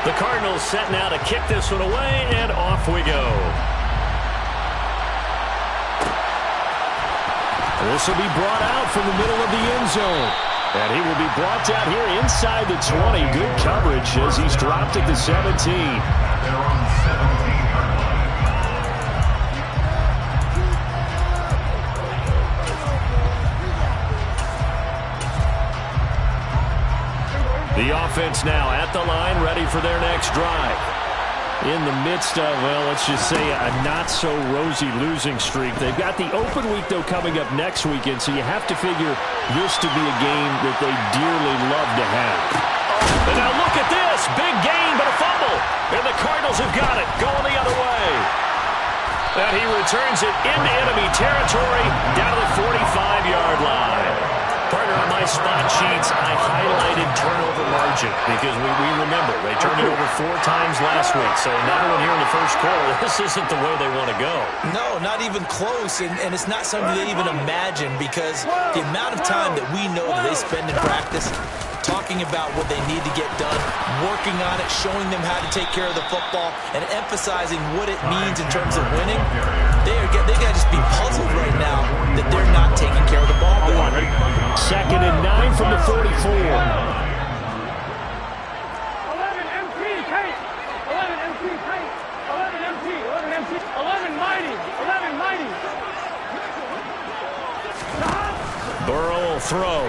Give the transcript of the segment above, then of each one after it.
The Cardinals set now to kick this one away, and off we go. This will be brought out from the middle of the end zone. And he will be brought down here inside the 20. Good coverage as he's dropped at the 17. They're on the 17-yard line. The offense now at the line, ready for their next drive. In the midst of, well, let's just say a not-so-rosy losing streak. They've got the open week, though, coming up next weekend, so you have to figure this to be a game that they dearly love to have. And now look at this. Big gain, but a fumble. And the Cardinals have got it, going the other way. And he returns it into enemy territory down to the 45-yard line. Partner, on my spot sheets, I highlighted turnover margin because we remember they turned it over 4 times last week. So another one here in the first quarter. This isn't the way they want to go. No, not even close. And it's not something they even imagine because the amount of time that we know that they spend in practice talking about what they need to get done, working on it, showing them how to take care of the football, and emphasizing what it means in terms of winning. They got to just be puzzled right now that they're not taking care of the ball better. 2nd and 9 from the 44. 11 MT, Kate. 11 MT, Kate. 11 MT, 11 MT. 11 mighty. 11 mighty. Burrow will throw.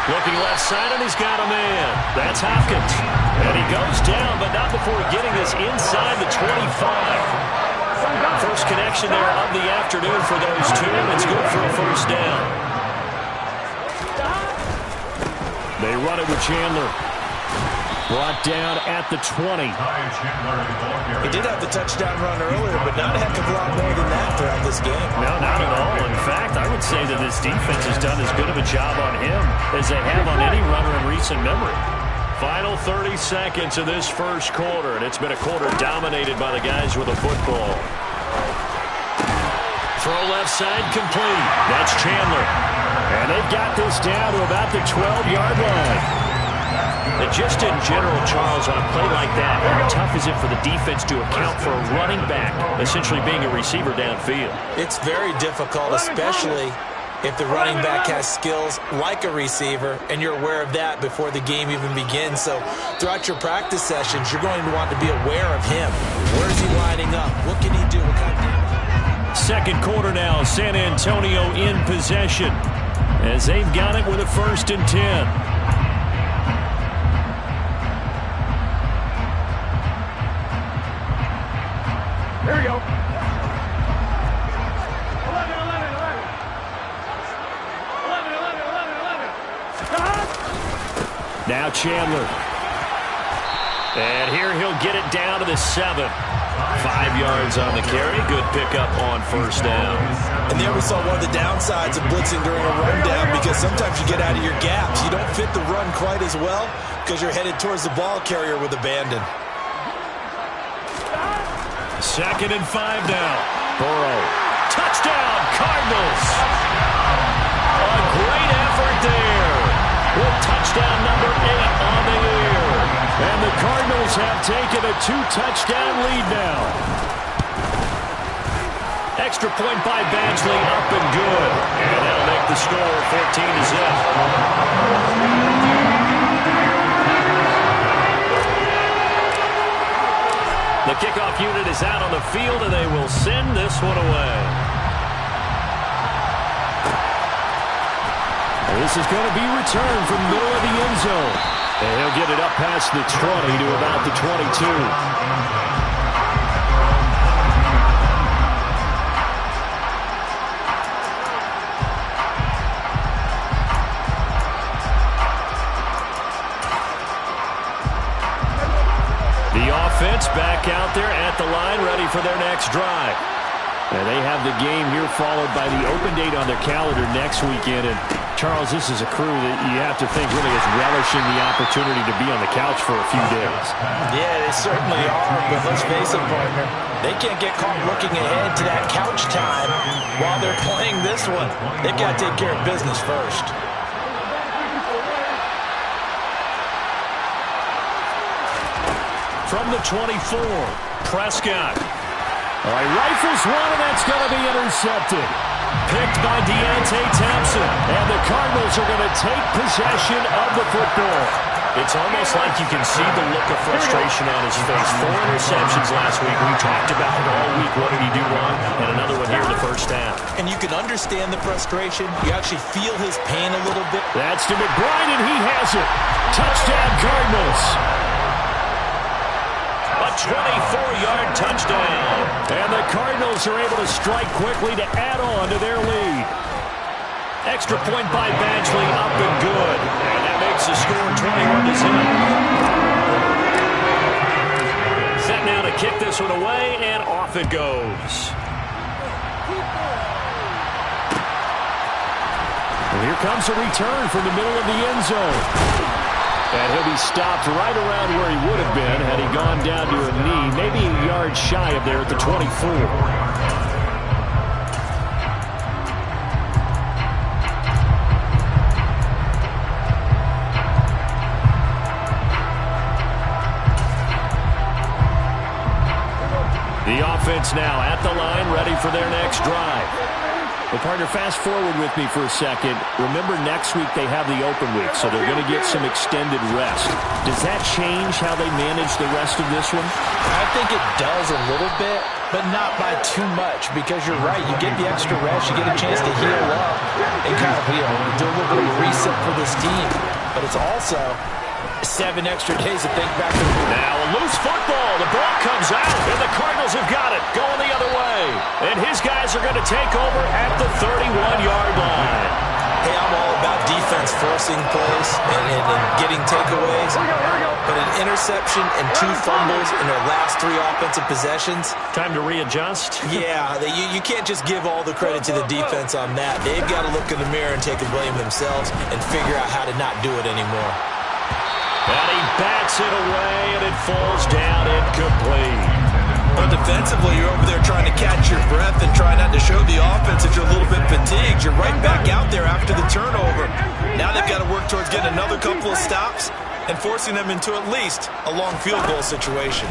Looking left side, and he's got a man. That's Hopkins. And he goes down, but not before getting this inside the 25. First connection there of the afternoon for those two, and it's good for a first down. They run it with Chandler. Brought down at the 20. He did have the touchdown run earlier, but not a heck of a lot more than that throughout this game. No, not at all. In fact, I would say that this defense has done as good of a job on him as they have on any runner in recent memory. Final 30 seconds of this first quarter, and it's been a quarter dominated by the guys with the football. Throw left side complete. That's Chandler. And they've got this down to about the 12-yard line. And just in general, Charles, on a play like that, how tough is it for the defense to account for a running back essentially being a receiver downfield? It's very difficult, especially if the running back has skills like a receiver, and you're aware of that before the game even begins. So throughout your practice sessions, you're going to want to be aware of him. Where is he lining up? What can he do? What kind of... Second quarter now, San Antonio in possession as they've got it with a 1st and 10. Here we go. 11, 11, 11. Now Chandler. And here he'll get it down to the 7. 5 yards on the carry. Good pickup on first down. And there we saw one of the downsides of blitzing during a rundown, because sometimes you get out of your gaps. You don't fit the run quite as well because you're headed towards the ball carrier with abandon. 2nd and 5 now. Burrow. Touchdown, Cardinals. A great effort there. With touchdown number 8 on the year. And the Cardinals have taken a 2-touchdown lead now. Extra point by Badgley, up and good. And that'll make the score 14-0. The kickoff unit is out on the field, and they will send this one away. This is going to be returned from the middle of the end zone. And he'll get it up past the 20 to about the 22. The offense back out there at the line, ready for their next drive. And they have the game here followed by the open date on their calendar next weekend. And Charles, this is a crew that you have to think really is relishing the opportunity to be on the couch for a few days. Yeah, they certainly are, but let's face it, partner. They can't get caught looking ahead to that couch time while they're playing this one. They've got to take care of business first. from the 24. Prescott. All right, rifles one, and that's going to be intercepted. Picked by Deontay Thompson. And the Cardinals are going to take possession of the football. It's almost like you can see the look of frustration on his face. 4 interceptions last week. We talked about it all week. What did he do wrong? And another one here in the first half. And you can understand the frustration. You actually feel his pain a little bit. That's to McBride, and he has it. Touchdown, Cardinals. A 24-yard touchdown. And the Cardinals are able to strike quickly to add on to their lead. Extra point by Badgley, up and good. And that makes the score 21-0. Set now to kick this one away, and off it goes. Well, here comes a return from the middle of the end zone. And he'll be stopped right around where he would have been had he gone down to a knee, maybe a yard shy of there at the 24. The offense now at the line, ready for their next drive. Well, partner, fast forward with me for a second. Remember, next week they have the open week, so they're going to get some extended rest. Does that change how they manage the rest of this one? I think it does a little bit, but not by too much, because you're right. You get the extra rest, you get a chance to heal up and kind of, do a little bit of a reset for this team. But it's also 7 extra days to think back to. Now a loose football. The ball comes out, and the Cardinals have got it. Going the other way. And his guys are going to take over at the 31-yard line. Hey, I'm all about defense forcing plays and getting takeaways. But an interception and 2 fumbles in their last 3 offensive possessions. Time to readjust. Yeah, you can't just give all the credit to the defense on that. They've got to look in the mirror and take the blame themselves and figure out how to not do it anymore. And he bats it away, and it falls down incomplete. But defensively, you're over there trying to catch your breath and try not to show the offense that you're a little bit fatigued. You're right back out there after the turnover. Now they've got to work towards getting another couple of stops and forcing them into at least a long field goal situation.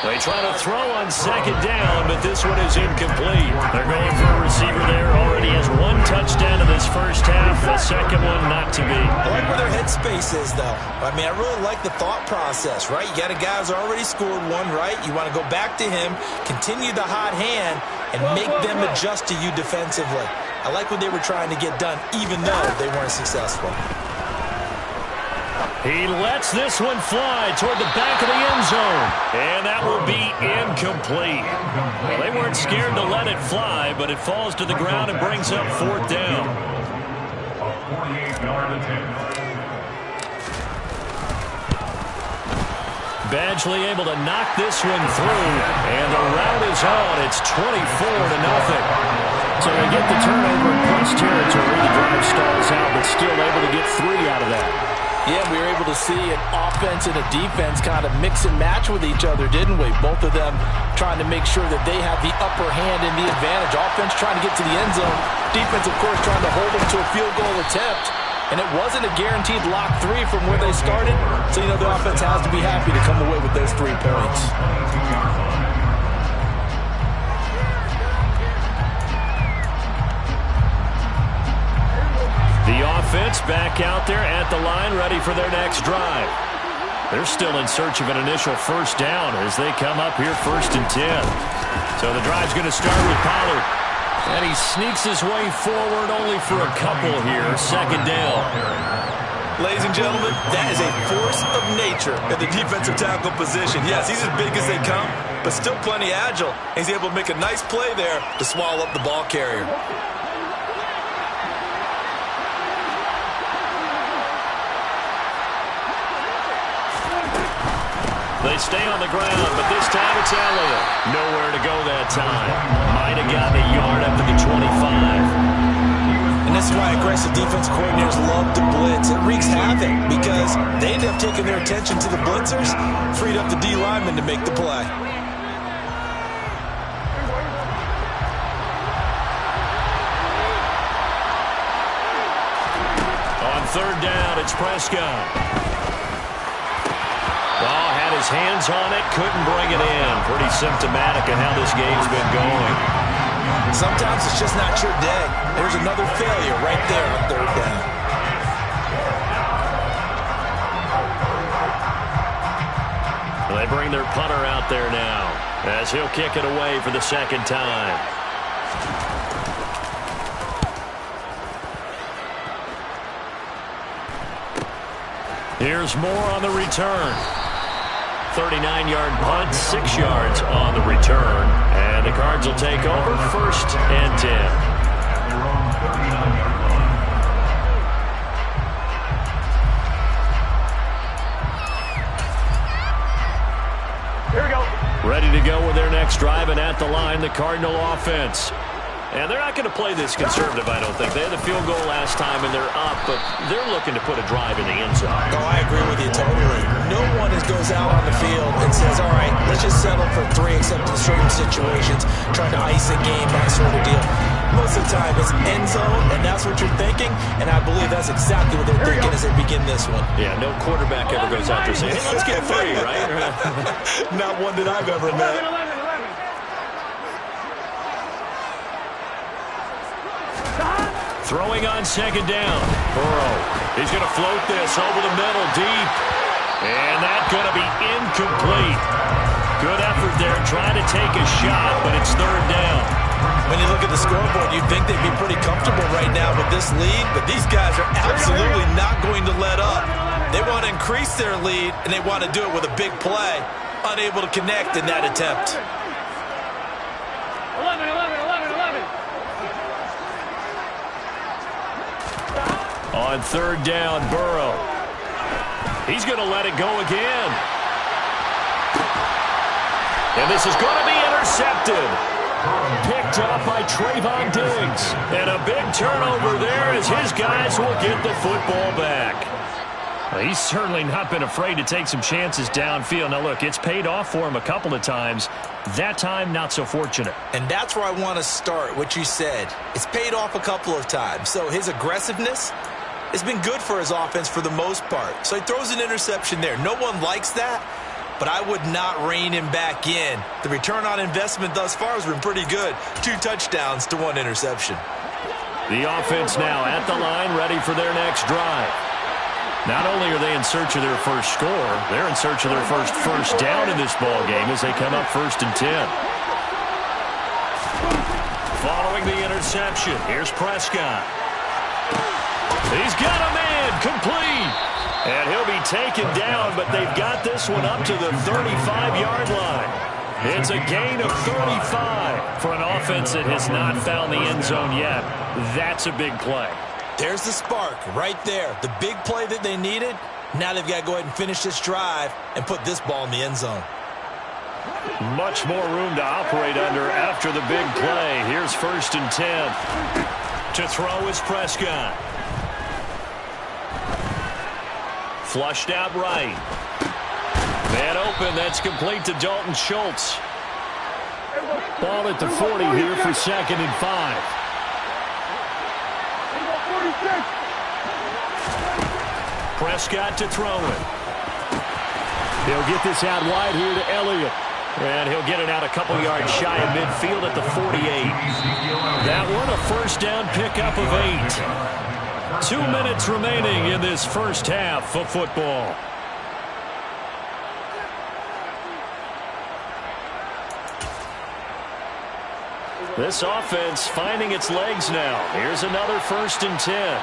They try to throw on second down, but this one is incomplete. They're going for a receiver there. Already has 1 touchdown in this first half. The second one not to be. I like where their headspace is, though. I mean, I really like the thought process, right? You got a guy who's already scored 1, right? You want to go back to him, continue the hot hand, and make them adjust to you defensively. I like what they were trying to get done, even though they weren't successful. He lets this one fly toward the back of the end zone. And that will be incomplete. Well, they weren't scared to let it fly, but it falls to the ground and brings up 4th down. A 48-yard attempt. Badgley able to knock this one through. And the route is on. It's 24-0. So they get the turnover in plus territory. The drive stalls out, but still able to get 3 out of that. Yeah, we were able to see an offense and a defense kind of mix and match with each other, didn't we? Both of them trying to make sure that they have the upper hand and the advantage. Offense trying to get to the end zone. Defense, of course, trying to hold them to a field goal attempt. And it wasn't a guaranteed lock 3 from where they started. So, the offense has to be happy to come away with those 3 points. The offense back out there at the line, ready for their next drive. They're still in search of an initial first down as they come up here 1st and 10. So the drive's going to start with Pollard. And he sneaks his way forward only for a couple here. 2nd down. Ladies and gentlemen, that is a force of nature at the defensive tackle position. Yes, he's as big as they come, but still plenty agile. He's able to make a nice play there to swallow up the ball carrier. They stay on the ground, but this time it's Elliott. Nowhere to go that time. Might have gotten a yard up to the 25. And that's why aggressive defense coordinators love to blitz. It wreaks havoc because they end up taking their attention to the blitzers, freed up the D lineman to make the play. third down, it's Prescott. Oh, had his hands on it, couldn't bring it in. Pretty symptomatic of how this game's been going. Sometimes it's just not your day. There's another failure right there on third down. They bring their punter out there now as he'll kick it away for the second time. Here's more on the return. 39-yard punt, 6 yards on the return. And the Cards will take over, 1st and 10. At their own 39-yard line. Here we go. Ready to go with their next drive, and at the line, the Cardinal offense. And they're not going to play this conservative, I don't think. They had the field goal last time, and they're up, but they're looking to put a drive in the end zone. Oh, I agree with you totally. No one goes out on the field and says, all right, let's just settle for 3 except in certain situations, trying to ice a game, that sort of deal. Most of the time, it's end zone, and that's what you're thinking, and I believe that's exactly what they're thinking as they begin this one. Yeah, no quarterback ever goes out there saying, hey, let's get 3, right? Not one that I've ever met. 11. Throwing on second down. Burrow. He's going to float this over the middle deep. And that's going to be incomplete. Good effort there trying to take a shot, but it's third down. When you look at the scoreboard, you'd think they'd be pretty comfortable right now with this lead, but these guys are absolutely not going to let up. They want to increase their lead, and they want to do it with a big play. Unable to connect in that attempt. 11. On third down, Burrow. He's going to let it go again. And this is going to be intercepted. Picked up by Trayvon Diggs. And a big turnover there as his guys will get the football back. Well, he's certainly not been afraid to take some chances downfield. Now, look, it's paid off for him a couple of times. That time, not so fortunate. And that's where I want to start, what you said. It's paid off a couple of times. So his aggressiveness has been good for his offense for the most part. So he throws an interception there. No one likes that, but I would not rein him back in. The return on investment thus far has been pretty good. 2 touchdowns to 1 interception. The offense now at the line, ready for their next drive. Not only are they in search of their first score, they're in search of their first down in this ball game as they come up 1st and 10. Following the interception, here's Prescott. He's got a man, complete. And he'll be taken down, but they've got this one up to the 35-yard line. It's a gain of 35 for an offense that has not found the end zone yet. That's a big play. There's the spark right there. The big play that they needed. Now they've got to go ahead and finish this drive and put this ball in the end zone. Much more room to operate under after the big play. Here's 1st and 10. To throw is Prescott. Flushed out right. Man open. That's complete to Dalton Schultz. Ball at the 40 here for 2nd and 5. Prescott to throw it. He'll get this out wide here to Elliott. And he'll get it out a couple yards shy of midfield at the 48. That one a first down pickup of 8. 2 minutes remaining in this first half of football. This offense finding its legs now. Here's another 1st and 10.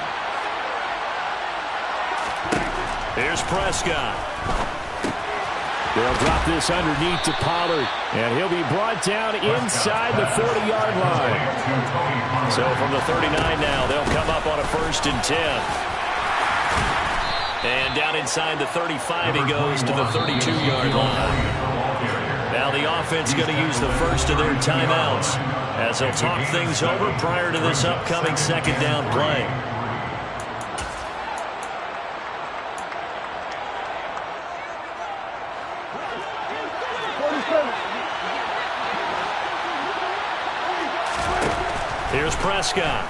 Here's Prescott. They'll drop this underneath to Pollard, and he'll be brought down inside the 40-yard line. So from the 39 now, they'll come up on a 1st and 10. And down inside the 35, he goes to the 32-yard line. Now the offense going to use the first of their timeouts as they'll talk things over prior to this upcoming 2nd down play. Here's Prescott.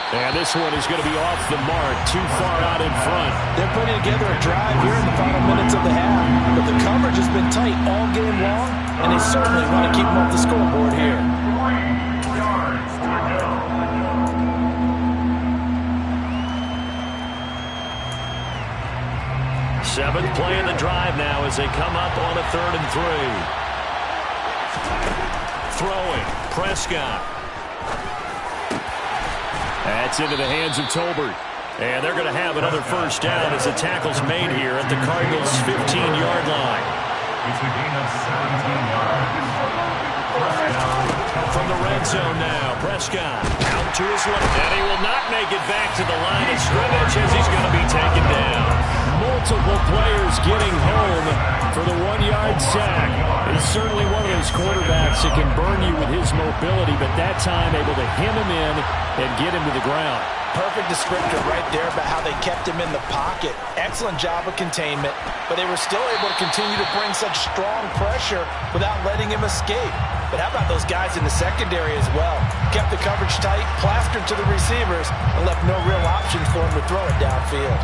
And this one is going to be off the mark, too far out in front. They're putting together a drive here in the final minutes of the half. But the coverage has been tight all game long, and they certainly want to keep them off the scoreboard here. 3 yards to go. Seventh play in the drive now as they come up on a 3rd and 3. Throwing, Prescott. That's into the hands of Tolbert. And they're going to have another first down as the tackle's made here at the Cardinals' 15-yard line. It's a gain of 17 yards. From the red zone now, Prescott out to his left. And he will not make it back to the line of scrimmage as he's going to be taken down. Multiple players getting home for the 1-yard sack. He's certainly one of those quarterbacks that can burn you with his mobility, but that time able to hem him in and get him to the ground. Perfect descriptor right there about how they kept him in the pocket. Excellent job of containment, but they were still able to continue to bring such strong pressure without letting him escape. But how about those guys in the secondary as well? Kept the coverage tight, plastered to the receivers, and left no real options for him to throw it downfield.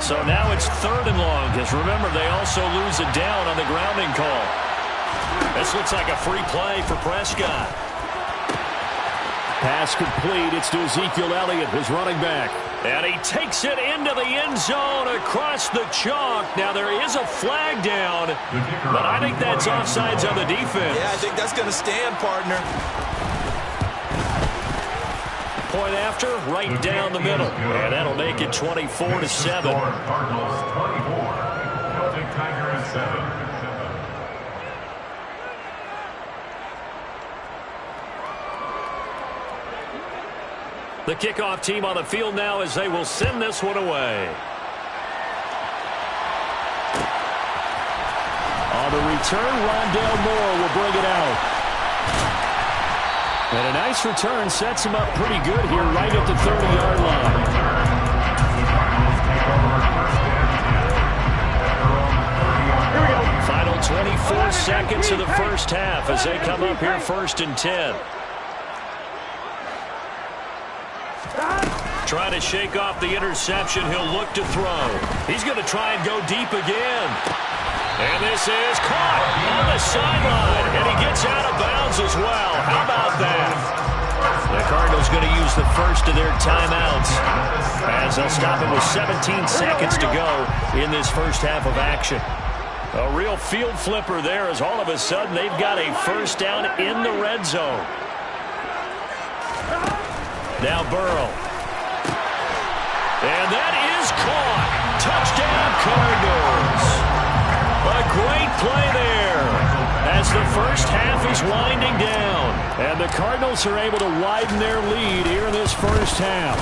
So now it's 3rd and long, because remember, they also lose a down on the grounding call. This looks like a free play for Prescott. Pass complete. It's to Ezekiel Elliott, his running back. And he takes it into the end zone across the chalk. Now, there is a flag down, but I think that's offsides on the defense. Yeah, I think that's going to stand, partner. Point after, right down the middle. And that'll make it 24-7. Cardinals 24. Celtic Tigers 7. The kickoff team on the field now as they will send this one away. On the return, Rondale Moore will bring it out. And a nice return sets him up pretty good here right at the 30-yard line. Final 24 seconds of the first half as they come up here 1st and 10. Trying to shake off the interception. He'll look to throw. He's going to try and go deep again. And this is caught on the sideline. And he gets out of bounds as well. How about that? The Cardinals going to use the first of their timeouts as they'll stop it with 17 seconds to go in this first half of action. A real field flipper there as all of a sudden they've got a first down in the red zone. Now Burrow. And that is caught. Touchdown, Cardinals. A great play there as the first half is winding down. And the Cardinals are able to widen their lead here in this first half.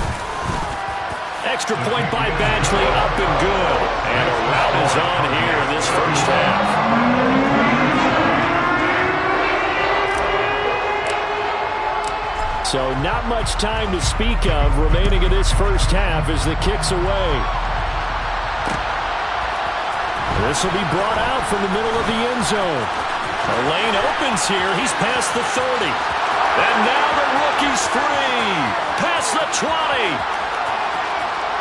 Extra point by Badgley, up and good. And a rout is on here in this first half. So not much time to speak of remaining in this first half as the kick's away. This will be brought out from the middle of the end zone. The lane opens here. He's past the 30. And now the rookie's free. Past the 20.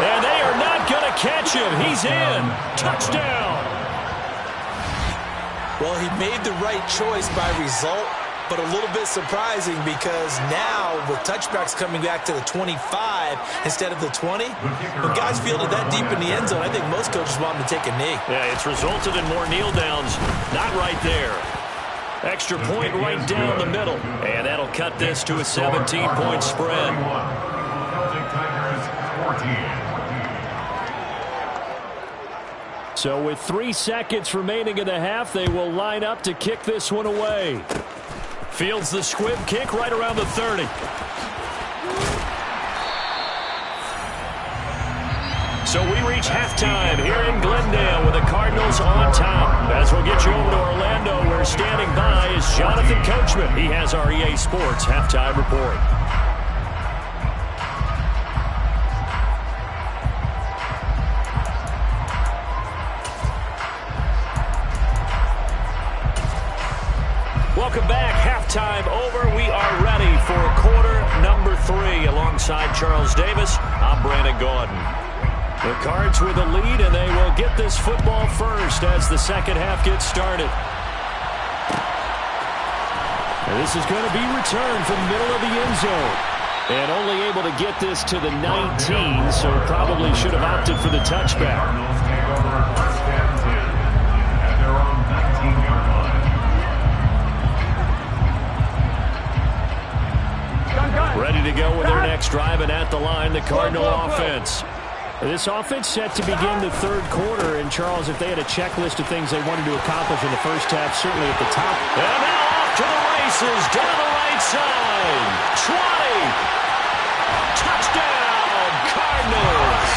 And they are not going to catch him. He's in. Touchdown. Well, he made the right choice by result, but a little bit surprising because now with touchbacks coming back to the 25 instead of the 20, when guys fielded that deep in the end zone, I think most coaches want them to take a knee. Yeah, it's resulted in more kneel downs. Not right there. Extra point right down the middle. And that'll cut this to a 17-point spread. Celtic Tigers 14. So with 3 seconds remaining in the half, they will line up to kick this one away. Fields the squib kick right around the 30. So we reach halftime here in Glendale with the Cardinals on top. As we'll get you over to Orlando, where standing by is Jonathan Coachman. He has our EA Sports halftime report. Welcome back. Halftime over. We are ready for quarter number 3. Alongside Charles Davis, I'm Brandon Gaudin. The Cards with a lead, and they will get this football first as the second half gets started. And this is going to be returned from the middle of the end zone. And only able to get this to the 19, so probably should have opted for the touchback. Cardinals take over first and 10 at their own 19-yard line. Ready to go with their next drive, and at the line, the Cardinal offense. This offense set to begin the third quarter, and Charles, if they had a checklist of things they wanted to accomplish in the first half, certainly at the top. And now off to the races, down the right side. 20. Touchdown, Cardinals.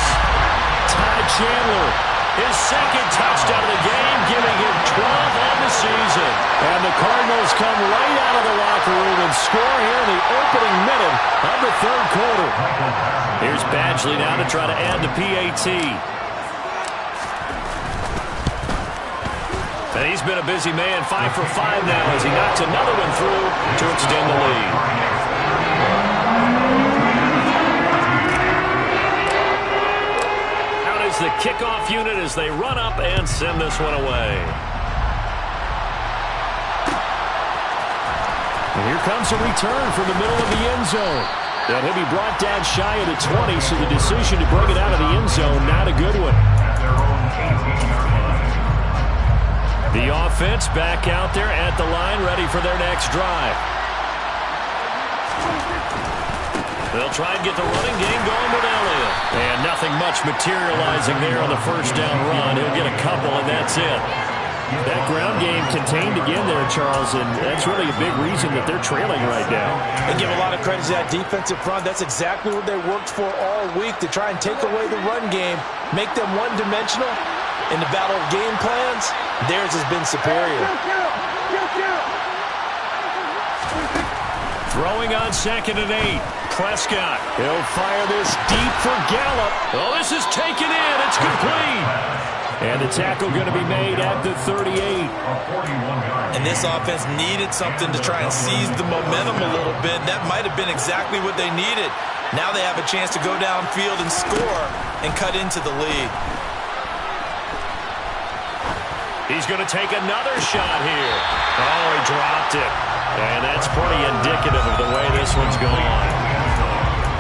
Ty Chandler, his second touchdown of the game, giving him 12 on the season. And the Cardinals come right out of the locker room and score here in the opening minute of the third quarter. Here's Badgley now to try to add the PAT. And he's been a busy man, 5 for 5 now as he knocks another one through to extend the lead. Out is the kickoff unit as they run up and send this one away. And here comes a return from the middle of the end zone. And he'll be brought down shy of the 20, so the decision to bring it out of the end zone, not a good one. At their own 18-yard line. The offense back out there at the line, ready for their next drive. They'll try and get the running game going with Elliott. And nothing much materializing there on the first down run. He'll get a couple, and that's it. That ground game contained again there, Charles, and that's really a big reason that they're trailing right now. And give a lot of credit to that defensive front. That's exactly what they worked for all week, to try and take away the run game, make them one-dimensional. In the battle of game plans, theirs has been superior. Throwing on 2nd and 8. Prescott. He'll fire this deep for Gallup. Oh, this is taken in. It's complete. And the tackle going to be made at the 38. And this offense needed something to try and seize the momentum a little bit. That might have been exactly what they needed. Now they have a chance to go downfield and score and cut into the lead. He's going to take another shot here. Oh, he dropped it. And that's pretty indicative of the way this one's gone.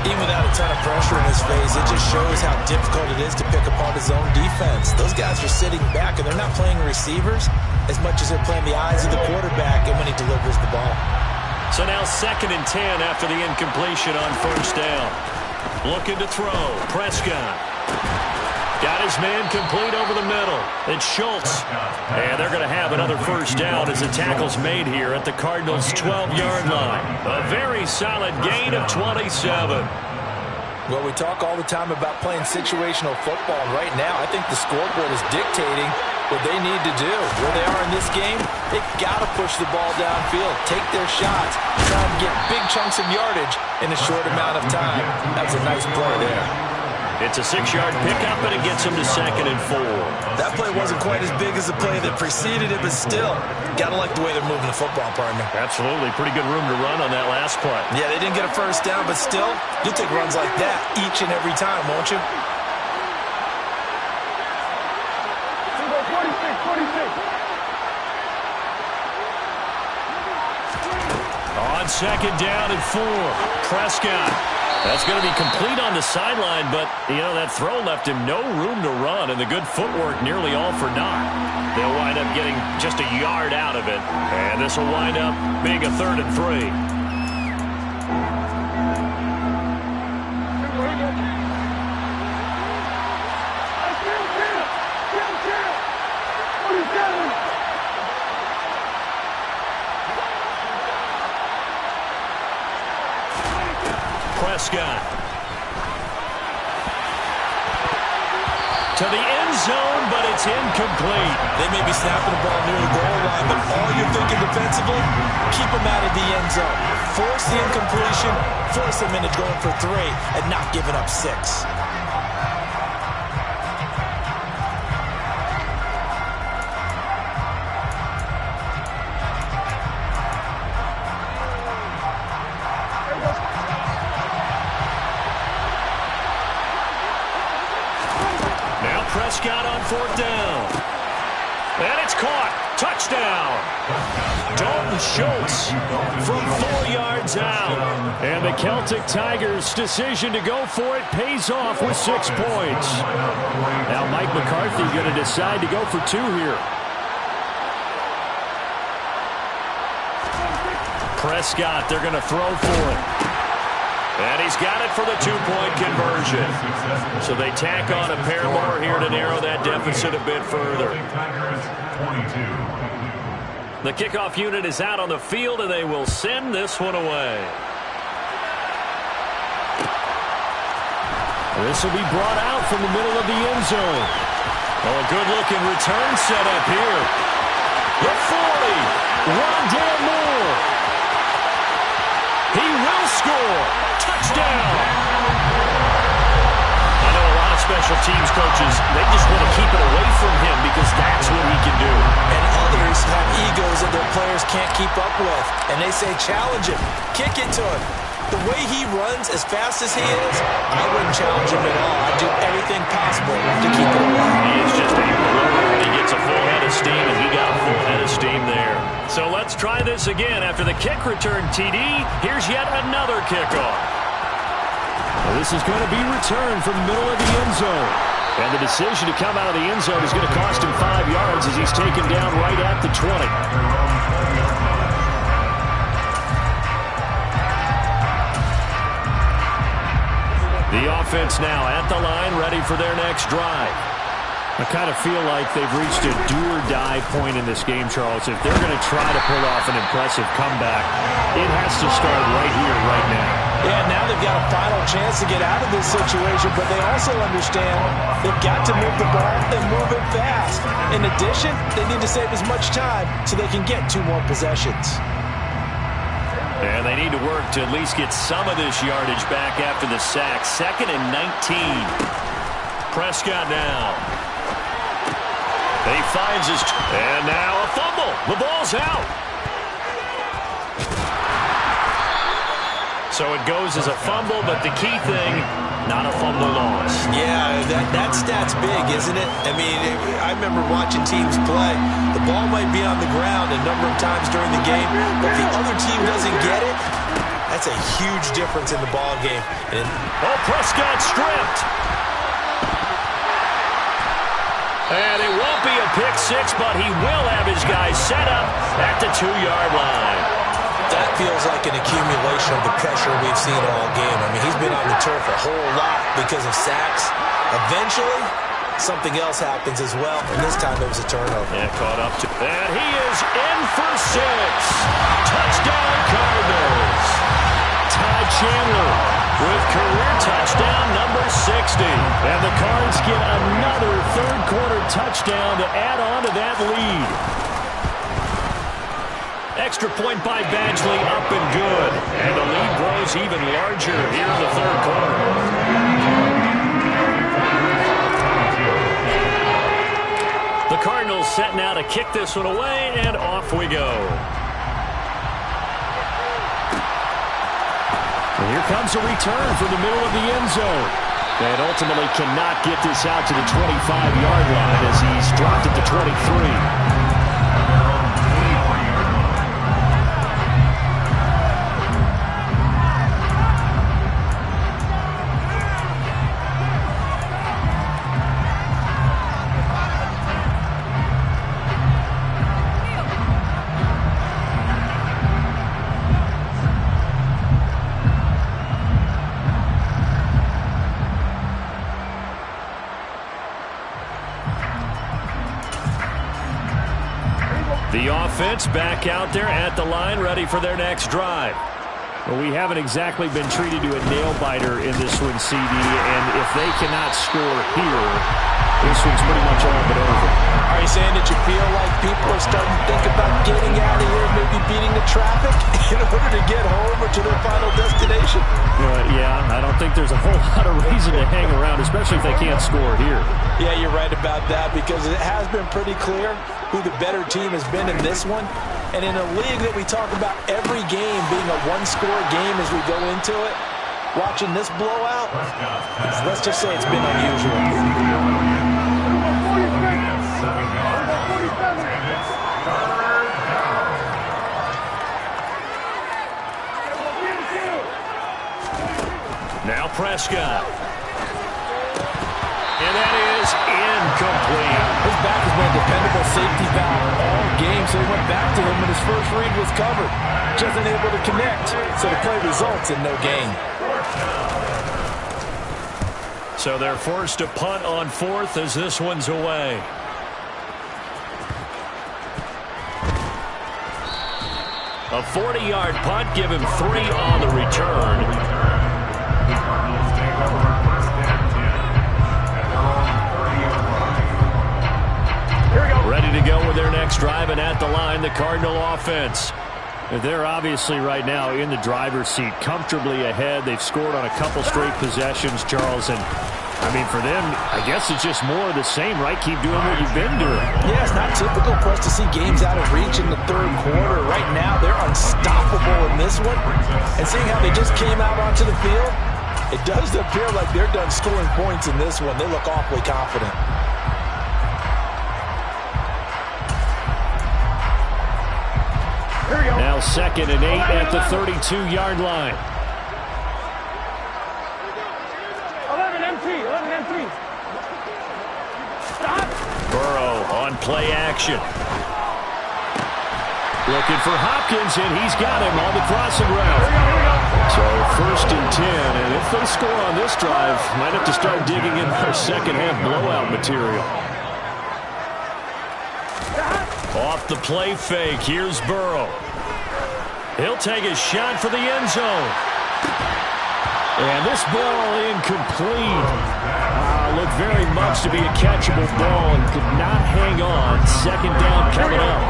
Even without a ton of pressure in his face, it just shows how difficult it is to pick apart his own defense. Those guys are sitting back, and they're not playing receivers as much as they're playing the eyes of the quarterback and when he delivers the ball. So now 2nd and 10 after the incompletion on first down. Looking to throw. Prescott. Got his man complete over the middle. It's Schultz. And they're going to have another first down as the tackle's made here at the Cardinals' 12-yard line. A very solid gain of 27. Well, we talk all the time about playing situational football. And right now, I think the scoreboard is dictating what they need to do. Where they are in this game, they've got to push the ball downfield, take their shots, try and get big chunks of yardage in a short amount of time. That was a nice play there. It's a 6-yard pickup, and it gets him to 2nd and 4. That play wasn't quite as big as the play that preceded it, but still, got to like the way they're moving the football, partner. Absolutely. Pretty good room to run on that last play. Yeah, they didn't get a first down, but still, you'll take runs like that each and every time, won't you? 46. On 2nd down and 4, Prescott. That's going to be complete on the sideline, but, you know, that throw left him no room to run, and the good footwork nearly all for naught. They'll wind up getting just a yard out of it, and this will wind up being a 3rd and 3. Prescott. To the end zone, but it's incomplete. They may be snapping the ball near the goal line, but all you're thinking defensively, keep them out of the end zone. Force the incompletion, force them into going for 3 and not giving up 6. Prescott on 4th down. And it's caught. Touchdown. Dalton Schultz from 4 yards out. And the Celtic Tigers' decision to go for it pays off with 6 points. Now Mike McCarthy going to decide to go for 2 here. Prescott, they're going to throw for it. And he's got it for the 2-point conversion. So they tack on a pair more here to narrow that deficit a bit further. The kickoff unit is out on the field, and they will send this one away. This will be brought out from the middle of the end zone. Oh, a good-looking return set up here. The 40. Rondale Moore. He will score. Touchdown. I know a lot of special teams coaches, they just want to keep it away from him because that's what he can do. And others have egos that their players can't keep up with. And they say, challenge him. Kick it to him. The way he runs as fast as he is, I wouldn't challenge him at all. I'd do everything possible to keep it away. He is just a blower. He gets a full head of steam, and he got a full head of steam there. So let's try this again. After the kick return TD, here's yet another kickoff. Well, this is going to be returned from the middle of the end zone. And the decision to come out of the end zone is going to cost him 5 yards as he's taken down right at the 20. The offense now at the line, ready for their next drive. I kind of feel like they've reached a do-or-die point in this game, Charles. If they're going to try to pull off an impressive comeback, it has to start right here, right now. Yeah, now they've got a final chance to get out of this situation, but they also understand they've got to move the ball and move it fast. In addition, they need to save as much time so they can get 2 more possessions. And they need to work to at least get some of this yardage back after the sack. 2nd and 19. Prescott now. He finds his... And now a fumble. The ball's out. So it goes as a fumble, but the key thing, not a fumble loss. Yeah, that stat's big, isn't it? I mean, I remember watching teams play. The ball might be on the ground a number of times during the game, but if the other team doesn't get it, that's a huge difference in the ball game. And Prescott stripped. And it won't be a pick six, but he will have his guys set up at the 2-yard line. That feels like an accumulation of the pressure we've seen all game. I mean, he's been on the turf a whole lot because of sacks. Eventually, something else happens as well, and this time it was a turnover. Yeah, caught up to... And he is in for 6. Touchdown, Cardinals. Ty Chandler with career touchdown number 60. And the Cards get another third-quarter touchdown to add on to that lead. Extra point by Badgley, up and good. And the lead grows even larger here in the third quarter. The Cardinals set now to kick this one away, and off we go. And here comes a return from the middle of the end zone. And ultimately cannot get this out to the 25-yard line as he's dropped at the 23. The offense back out there at the line, ready for their next drive. Well, we haven't exactly been treated to a nail-biter in this one, CD, and if they cannot score here, this one's pretty much all but over. Are you saying that you feel like people are starting to think about getting out of here, maybe beating the traffic in order to get home or to their final destination? Yeah, I don't think there's a whole lot of reason to hang around, especially if they can't score here. Yeah, you're right about that because it has been pretty clear who the better team has been in this one. And in a league that we talk about every game being a one-score game as we go into it, watching this blowout, let's just say it's been unusual. Now Prescott. And that is incomplete. His back has been a dependable safety valve all game, so he went back to him when his first read was covered. Just unable to connect, so the play results in no gain. So they're forced to punt on fourth as this one's away. A 40-yard punt, give him 3 on the return. Ready to go with their next drive, and at the line, the Cardinal offense. They're obviously right now in the driver's seat, comfortably ahead. They've scored on a couple straight possessions, Charles, and I mean, for them, I guess it's just more of the same, right? Keep doing what you've been doing. Yeah, it's not typical for us to see games out of reach in the third quarter. Right now, they're unstoppable in this one. And seeing how they just came out onto the field, it does appear like they're done scoring points in this one. They look awfully confident. Now 2nd and 8 at the 32-yard line. 11 empty. Stop. Burrow on play action. Looking for Hopkins, and he's got him on the crossing route. So 1st and 10, and if they score on this drive, might have to start digging in their second-half blowout material. Off the play fake, here's Burrow. He'll take a shot for the end zone. And this ball incomplete. Looked very much to be a catchable ball and could not hang on. 2nd down coming up.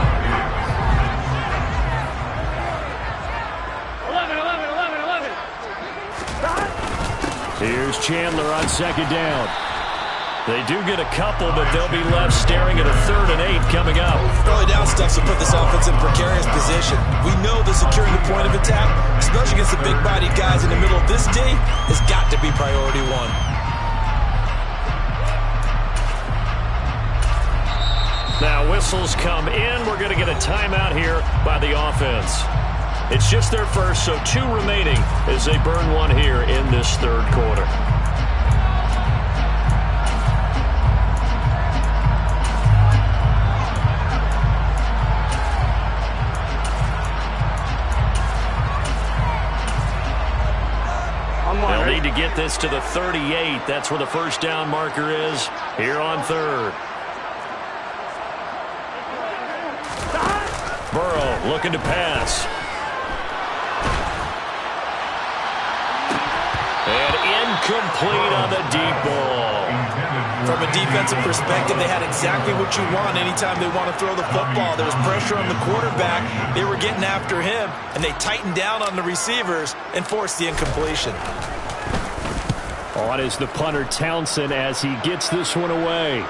11. Here's Chandler on 2nd down. They do get a couple, but they'll be left staring at a 3rd and 8 coming up. Early down stuff to put this offense in precarious position. We know that securing the point of attack, especially against the big-bodied guys in the middle of this D, has got to be priority 1. Now whistles come in. We're going to get a timeout here by the offense. It's just their first, so 2 remaining as they burn one here in this 3rd quarter. They'll need to get this to the 38. That's where the 1st down marker is here on 3rd. Burrow looking to pass. And incomplete on the deep ball. From a defensive perspective, they had exactly what you want anytime they want to throw the football. There was pressure on the quarterback. They were getting after him, and they tightened down on the receivers and forced the incompletion. On is the punter, Townsend, as he gets this one away.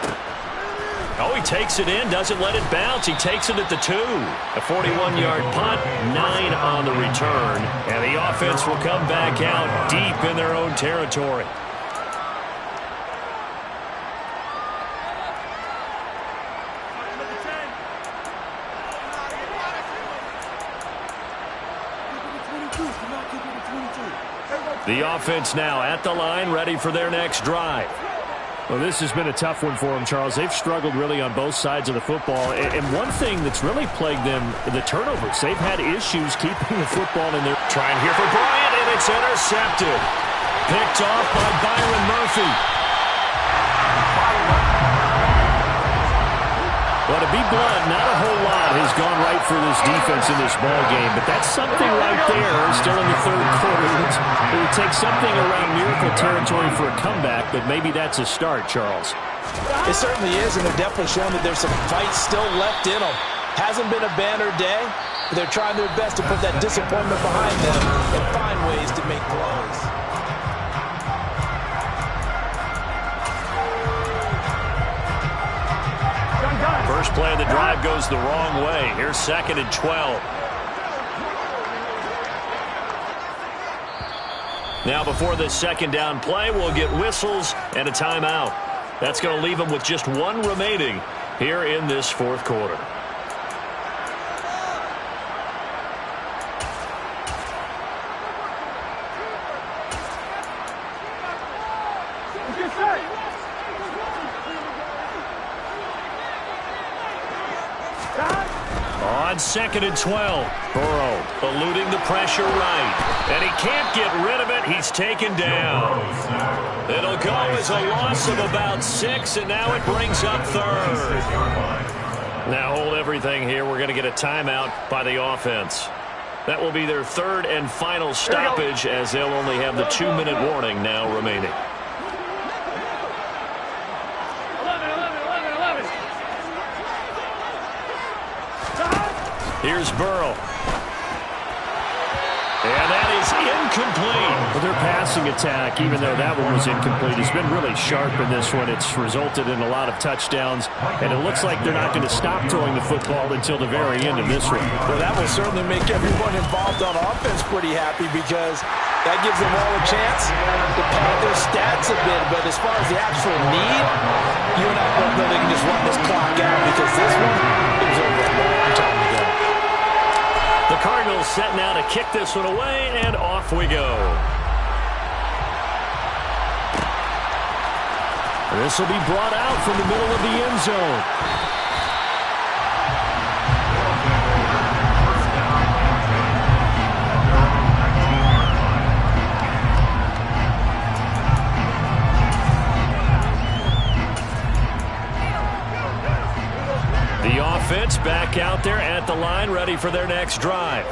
Oh, he takes it in, doesn't let it bounce. He takes it at the 2. A 41-yard punt, 9 on the return. And the offense will come back out deep in their own territory. The offense now at the line, ready for their next drive. Well, this has been a tough one for them, Charles. They've struggled really on both sides of the football. And one thing that's really plagued them, the turnovers. They've had issues keeping the football in their... Trying here for Bryant, and it's intercepted. Picked off by Byron Murphy. Well, to be blunt, not a whole lot has gone right for this defense in this ball game, but that's something right there still in the 3rd quarter. It would take something around miracle territory for a comeback, but maybe that's a start, Charles. It certainly is, and they're definitely showing that there's some fight still left in them. Hasn't been a banner day, but they're trying their best to put that disappointment behind them and find ways to make plays. First play of the drive goes the wrong way. Here's 2nd and 12. Now before this 2nd down play, we'll get whistles and a timeout. That's going to leave them with just one remaining here in this fourth quarter. On 2nd and 12, Burrow eluding the pressure right, and he can't get rid of it. He's taken down. It'll go as a loss of about 6, and now it brings up 3rd. Now hold everything here. We're going to get a timeout by the offense. That will be their 3rd and final stoppage, as they'll only have the 2-minute warning now remaining. 11. Here's Burrow. And that is incomplete. Well, their passing attack, even though that one was incomplete, has been really sharp in this one. It's resulted in a lot of touchdowns, and it looks like they're not going to stop throwing the football until the very end of this one. Well, that will certainly make everyone involved on offense pretty happy, because that gives them all a chance to pad their stats a bit. But as far as the actual need, you and I both know they can just run this clock out, because this one is over a long time ago. The Cardinals set now to kick this one away, and off we go. This will be brought out from the middle of the end zone. The offense back out there at the line, ready for their next drive.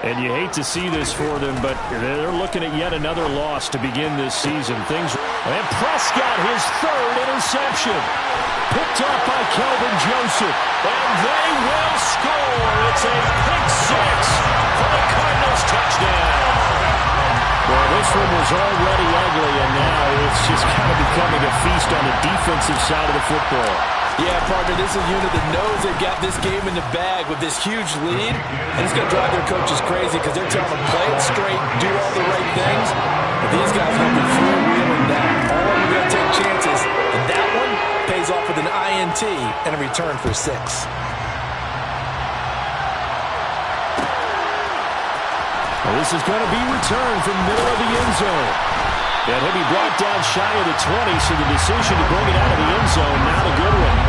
And you hate to see this for them, but they're looking at yet another loss to begin this season. And Prescott, his 3rd interception. Picked up by Kelvin Joseph. And they will score. It's a pick 6 for the Cardinals touchdown. Well, this one was already ugly, and now it's just kind of becoming a feast on the defensive side of the football. Yeah, partner, this is a unit that knows they've got this game in the bag with this huge lead, and it's going to drive their coaches crazy, because they're telling them play it straight, do all the right things. But these guys are going to be freewheeling down. All of them are going to take chances, and that one pays off with an INT and a return for 6. Well, this is going to be returned from the middle of the end zone. And he'll be brought down shy of the 20, so the decision to bring it out of the end zone, not a good one.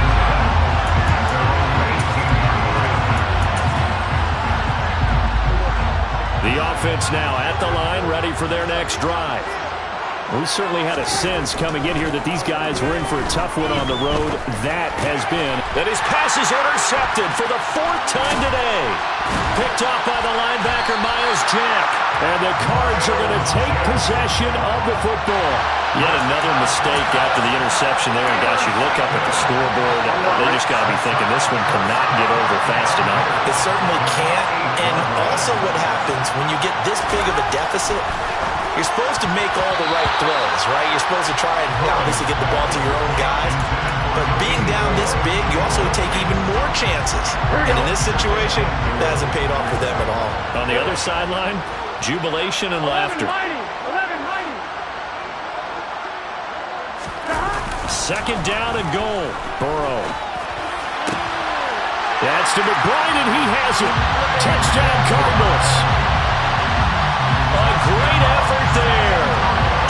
The offense now at the line, ready for their next drive. We certainly had a sense coming in here that these guys were in for a tough one on the road. That has been. That his pass is intercepted for the 4th time today. Picked up by the linebacker, Myles Jack. And the Cards are going to take possession of the football. Yet another mistake after the interception there. And gosh, you look up at the scoreboard, they just got to be thinking this one cannot get over fast enough. It certainly can't. And also what happens when you get this big of a deficit, you're supposed to make all the right throws, right? You're supposed to try and obviously get the ball to your own guys. But being down this big, you also take even more chances. And in this situation, that hasn't paid off for them at all. On the other sideline, jubilation and laughter. 2nd down and goal. Burrow. That's to McBride, and he has it. Touchdown, Cardinals. A great effort there.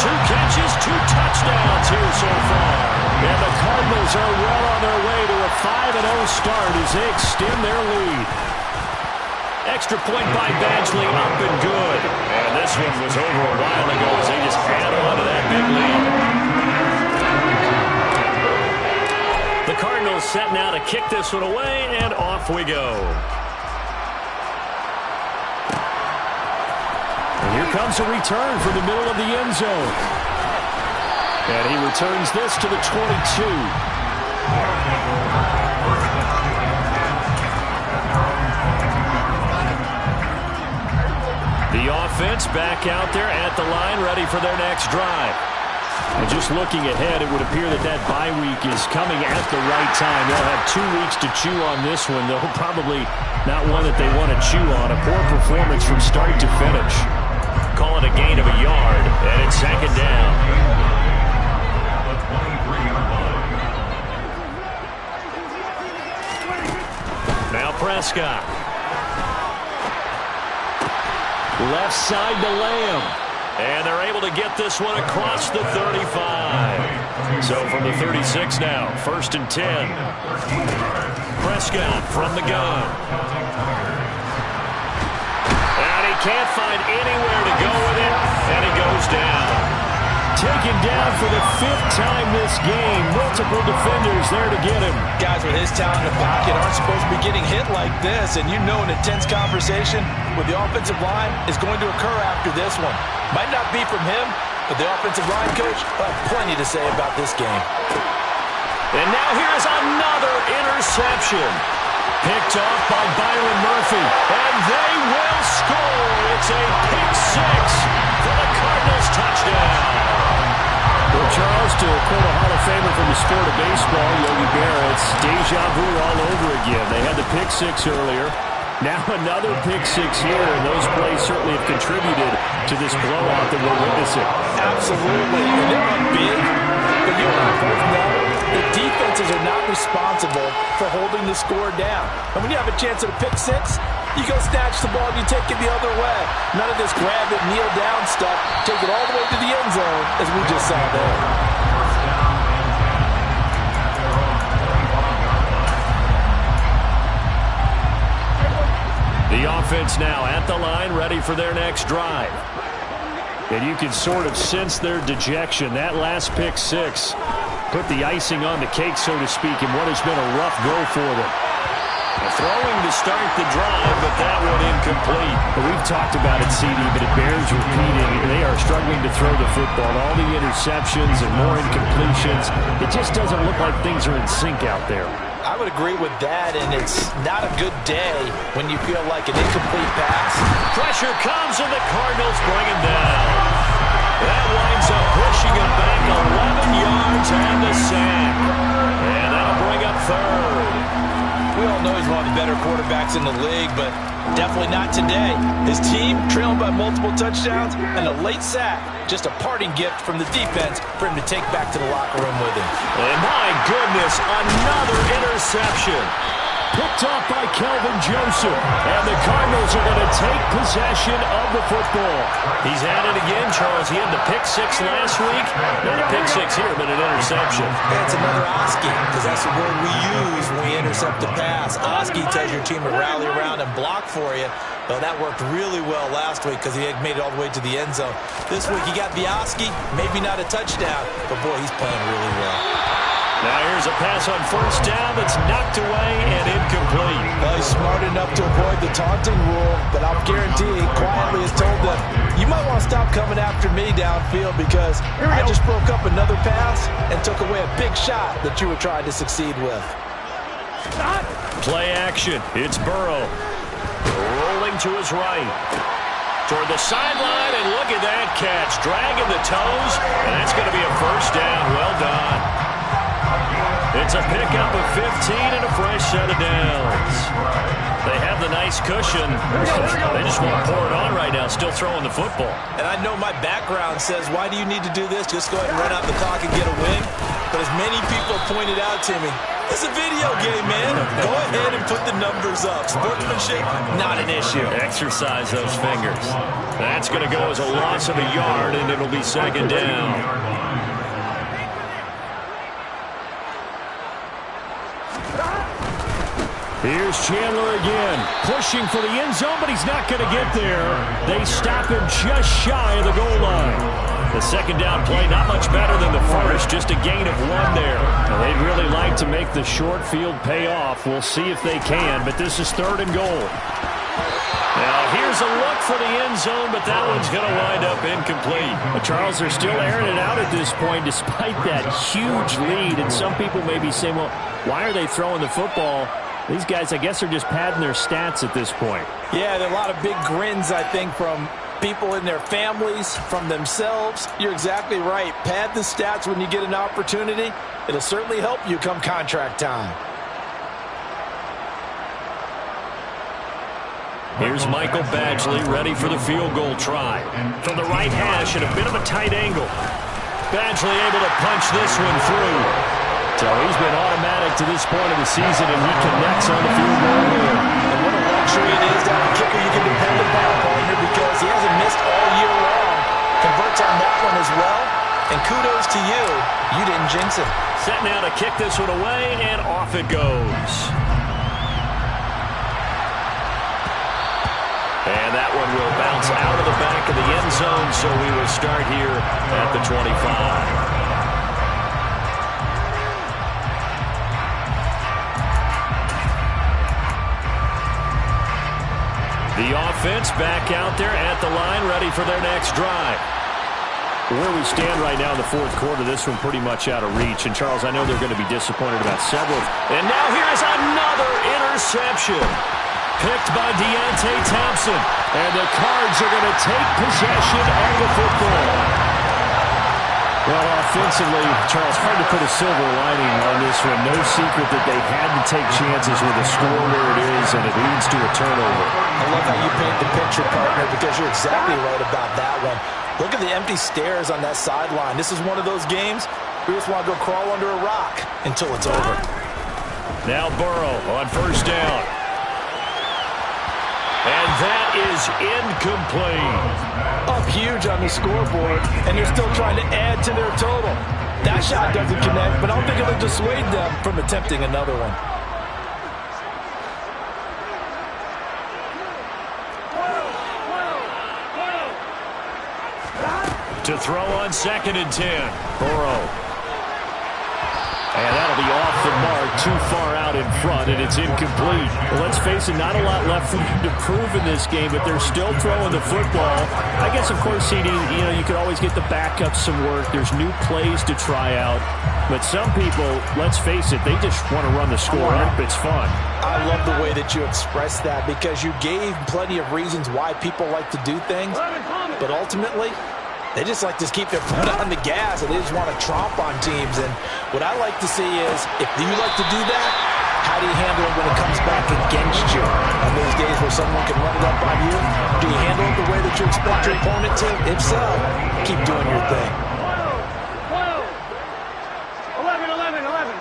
2 catches, 2 touchdowns here so far. And the Cardinals are well on their way to a 5-0 start as they extend their lead. Extra point by Badgley, up and good. And this one was over a while ago as they just add on to that big lead. The Cardinals set now to kick this one away, and off we go. And here comes a return from the middle of the end zone. And he returns this to the 22. The offense back out there at the line, ready for their next drive. And just looking ahead, it would appear that that bye week is coming at the right time. They'll have 2 weeks to chew on this one. They'll probably not one that they want to chew on. A poor performance from start to finish. Call it a gain of a yard, and it's 2nd down. The 23-yard line. Prescott. Left side to Lamb. And they're able to get this one across the 35. So from the 36 now, 1st and 10. Prescott from the gun. And he can't find anywhere to go with it. And he goes down. Taken down for the 5th time this game. Multiple defenders there to get him. Guys with his talent in the pocket aren't supposed to be getting hit like this. And you know an intense conversation with the offensive line is going to occur after this one. Might not be from him, but the offensive line coach will have plenty to say about this game. And now here's another interception. Picked off by Byron Murphy. And they will score. It's a pick 6 for the Cardinals touchdown. Well, Charles, to quote a Hall of Famer from the sport of baseball, Yogi Berra, it's deja vu all over again. They had the pick 6 earlier. Now another pick 6 here, and those plays certainly have contributed to this blowout that we're witnessing. Absolutely. And they're up big, but you and I both know the defenses are not responsible for holding the score down. And when you have a chance at a pick 6, you go snatch the ball and you take it the other way. None of this grab it, kneel down stuff. Take it all the way to the end zone, as we just saw there. The offense now at the line, ready for their next drive. And you can sort of sense their dejection. That last pick 6 put the icing on the cake, so to speak, in what has been a rough go for them. Throwing to start the drive, but that one incomplete. We've talked about it, CD, but it bears repeating. They are struggling to throw the football. All the interceptions and more incompletions. It just doesn't look like things are in sync out there. I would agree with that, and it's not a good day when you feel like an incomplete pass. Pressure comes, and the Cardinals bring him down. That winds up pushing him back 11 yards and a sack. And that'll bring up 3rd. We all know he's one of the better quarterbacks in the league, but definitely not today. His team trailing by multiple touchdowns and a late sack. Just a parting gift from the defense for him to take back to the locker room with him. And my goodness, another interception. Picked off by Kelvin Joseph. And the Cardinals are going to take possession of the football. He's at it again, Charles. He had the pick 6 last week. Not a pick 6 here, but an interception. That's another Oski, because that's the word we use when we intercept a pass. Oski tells your team to rally around and block for you. Well, that worked really well last week because he had made it all the way to the end zone. This week he got the Oski, maybe not a touchdown, but boy, he's playing really well. Now here's a pass on 1st down that's knocked away and incomplete. Well, he's smart enough to avoid the taunting rule, but I'll guarantee he quietly has told them, you might want to stop coming after me downfield because I just broke up another pass and took away a big shot that you were trying to succeed with. Play action. It's Burrow. Rolling to his right. Toward the sideline, and look at that catch. Dragging the toes, and that's going to be a 1st down. Well done. It's a pickup of 15 and a fresh set of downs. They have the nice cushion. They just want to pour it on right now, still throwing the football. And I know my background says, why do you need to do this? Just go ahead and run out the clock and get a win. But as many people pointed out to me, it's a video game, man. Go ahead and put the numbers up. Sportsmanship, not an issue. Exercise those fingers. That's going to go as a loss of a yard, and it'll be 2nd down. Here's Chandler again, pushing for the end zone, but he's not going to get there. They stop him just shy of the goal line. The 2nd down play, not much better than the first, just a gain of 1 there. Now, they'd really like to make the short field pay off. We'll see if they can, but this is 3rd and goal. Now, here's a look for the end zone, but that one's going to wind up incomplete. Well, Charles, they're still airing it out at this point despite that huge lead, and some people may be saying, well, why are they throwing the football? These guys, I guess, are just padding their stats at this point. Yeah, there are a lot of big grins, I think, from people in their families, from themselves. You're exactly right. Pad the stats when you get an opportunity. It'll certainly help you come contract time. Here's Michael Badgley ready for the field goal try. From the right hash at a bit of a tight angle. Badgley able to punch this one through. So he's been automatic to this point of the season, and he connects on the field goal here. luxury it is to have a kicker you can depend upon, partner, because he hasn't missed all year long. Converts on that one as well. And kudos to you. You didn't jinx it. Set now to kick this one away, and off it goes. And that one will bounce out of the back of the end zone, so we will start here at the 25. The offense back out there at the line, ready for their next drive. Where we stand right now in the fourth quarter, this one pretty much out of reach. And, Charles, I know they're going to be disappointed about several. And now here's another interception. Picked by Deontay Thompson. And the Cards are going to take possession of the football. Well, offensively, Charles, hard to put a silver lining on this one. No secret that they had to take chances with a score where it is, and it leads to a turnover. I love how you paint the picture, partner, because you're exactly right about that one. Look at the empty stares on that sideline. This is one of those games we just want to go crawl under a rock until it's over. Now Burrow on first down. And that is incomplete. Up huge on the scoreboard, and they're still trying to add to their total. That shot doesn't connect, but I don't think it'll dissuade them from attempting another one. To throw on 2nd and 10. Burrow. And that'll be off the mark, too far out in front, and it's incomplete. Well, let's face it, not a lot left for them to prove in this game, but they're still throwing the football. I guess, of course, CD, you could always get the backups some work. There's new plays to try out. But some people, let's face it, they just want to run the score up. It's fun. I love the way that you expressed that, because you gave plenty of reasons why people like to do things, but ultimately, they just like to keep their foot on the gas, and they just want to tromp on teams. And what I like to see is, if you like to do that, how do you handle it when it comes back against you? On those days where someone can run it up on you, do you handle it the way that you expect your opponent to? If so, keep doing your thing. 11.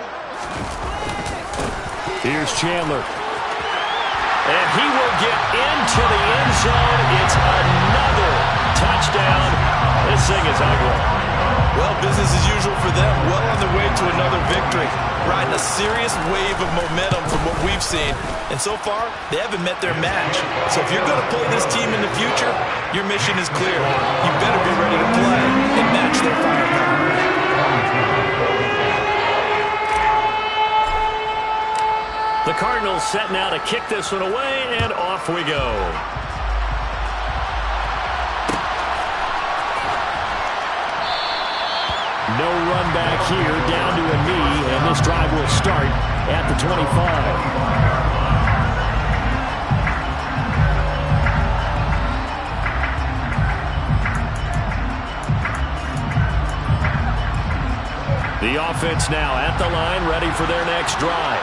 Here's Chandler. And he will get into the end zone. It's another touchdown. This thing is ugly. Well, business as usual for them. Well on their way to another victory. Riding a serious wave of momentum from what we've seen. And so far, they haven't met their match. So if you're going to play this team in the future, your mission is clear. You better be ready to play and match their firepower. The Cardinals set now to kick this one away, and off we go. No run back here, down to a knee, and this drive will start at the 25. The offense now at the line, ready for their next drive.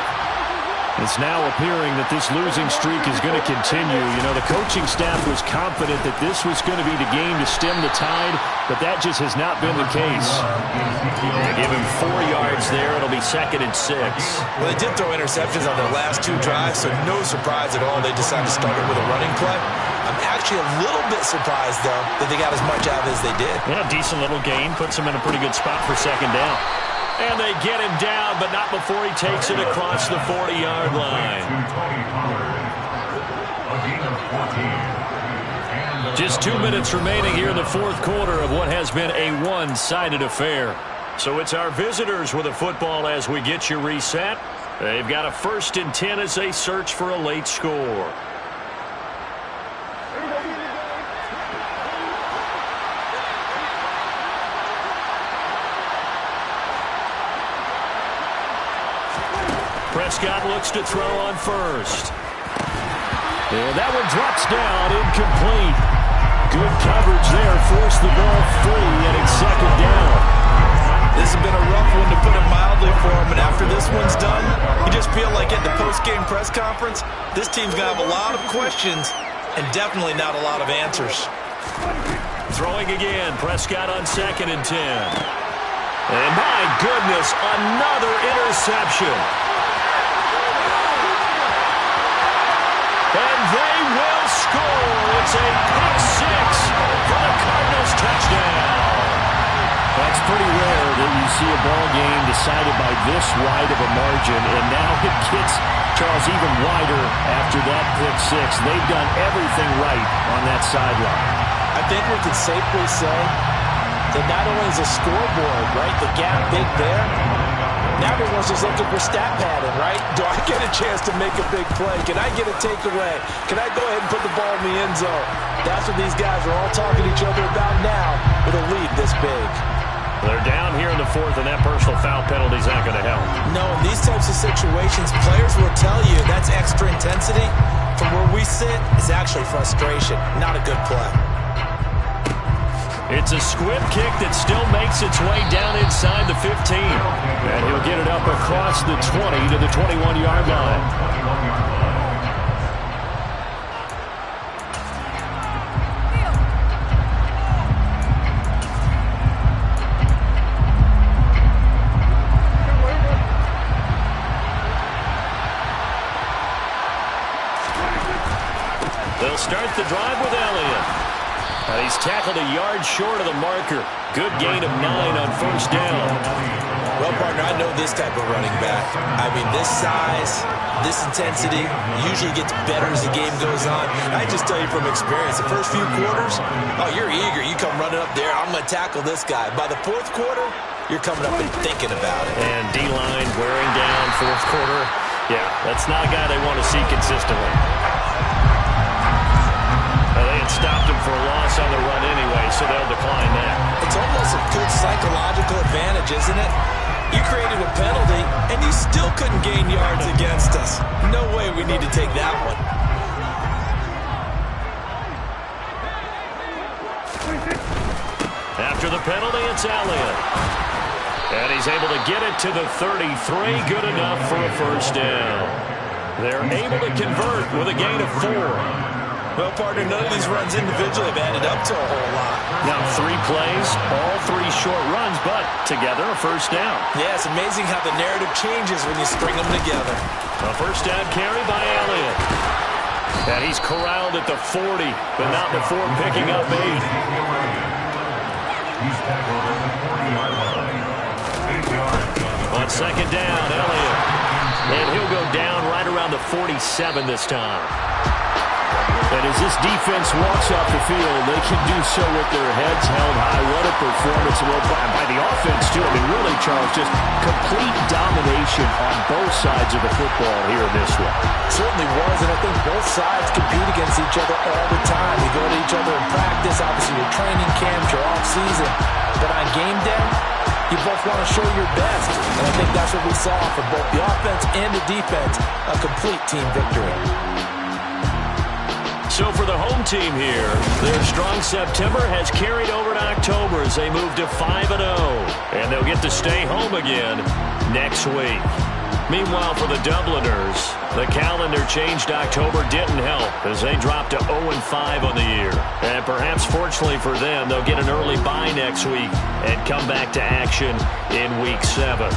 It's now appearing that this losing streak is going to continue. You know, the coaching staff was confident that this was going to be the game to stem the tide, but that just has not been the case. They give him 4 yards there. It'll be 2nd and 6. Well, they did throw interceptions on their last 2 drives, so no surprise at all they decided to start it with a running play. I'm actually a little bit surprised, though, that they got as much out of it as they did. Yeah, decent little gain. Puts them in a pretty good spot for 2nd down. And they get him down, but not before he takes it across the 40-yard line. Just 2 minutes remaining here in the fourth quarter of what has been a one-sided affair. So it's our visitors with a football as we get you reset. They've got a 1st and 10 as they search for a late score. Prescott looks to throw on first. And that one drops down, incomplete. Good coverage there, forced the ball free, and it's 2nd down. This has been a rough one, to put it mildly, for him, and after this one's done, you just feel like at the post-game press conference, this team's going to have a lot of questions and definitely not a lot of answers. Throwing again, Prescott on 2nd and 10. And my goodness, another interception. And score. It's a pick six for the Cardinals touchdown. That's pretty rare that you see a ball game decided by this wide of a margin, and now it gets, Charles, even wider after that pick six. They've done everything right on that sideline. I think we can safely say that not only is the scoreboard, right, the gap big there, now everyone's just looking for stat padding, right? Do I get a chance to make a big play? Can I get a takeaway? Can I go ahead and put the ball in the end zone? That's what these guys are all talking to each other about now with a lead this big. They're down here in the fourth, and that personal foul penalty is not going to help. No, in these types of situations, players will tell you that's extra intensity. From where we sit, it's actually frustration, not a good play. It's a squib kick that still makes its way down inside the 15. And he'll get it up across the 20 to the 21-yard line. They'll start the drive with Elliott. And he's tackled a yard short of the marker. Good gain of 9 on first down. Well, partner, I know this type of running back. I mean, this size, this intensity usually gets better as the game goes on. I just tell you from experience, the first few quarters, oh, you're eager. You come running up there, I'm going to tackle this guy. By the fourth quarter, you're coming up and thinking about it. And D-line wearing down fourth quarter. Yeah, that's not a guy they want to see consistently. They had stopped him for a loss on the run anyway, so they'll decline that. It's almost a good psychological advantage, isn't it? You created a penalty, and you still couldn't gain yards against us. No way we need to take that one. After the penalty, it's Elliott. And he's able to get it to the 33. Good enough for a first down. They're able to convert with a gain of 4. Well, partner, none of these runs individually have added up to a whole lot. Now 3 plays, all 3 short runs, but together a first down. Yeah, it's amazing how the narrative changes when you string them together. A first down carry by Elliott. And he's corralled at the 40, but not before picking up 8. He's tackled at the 40-yard line. 8 yards. On second down, Elliott. And he'll go down right around the 47 this time. And as this defense walks off the field, they can do so with their heads held high. What a performance by the offense, too. I mean, really, Charles, just complete domination on both sides of the football here in this one. Certainly was, and I think both sides compete against each other all the time. You go to each other in practice, obviously your training camps, your off-season. But on game day, you both want to show your best. And I think that's what we saw from both the offense and the defense, a complete team victory. So for the home team here, their strong September has carried over to October as they move to 5-0. And they'll get to stay home again next week. Meanwhile, for the Dubliners, the calendar change to October didn't help as they dropped to 0-5 on the year. And perhaps fortunately for them, they'll get an early bye next week and come back to action in Week 7.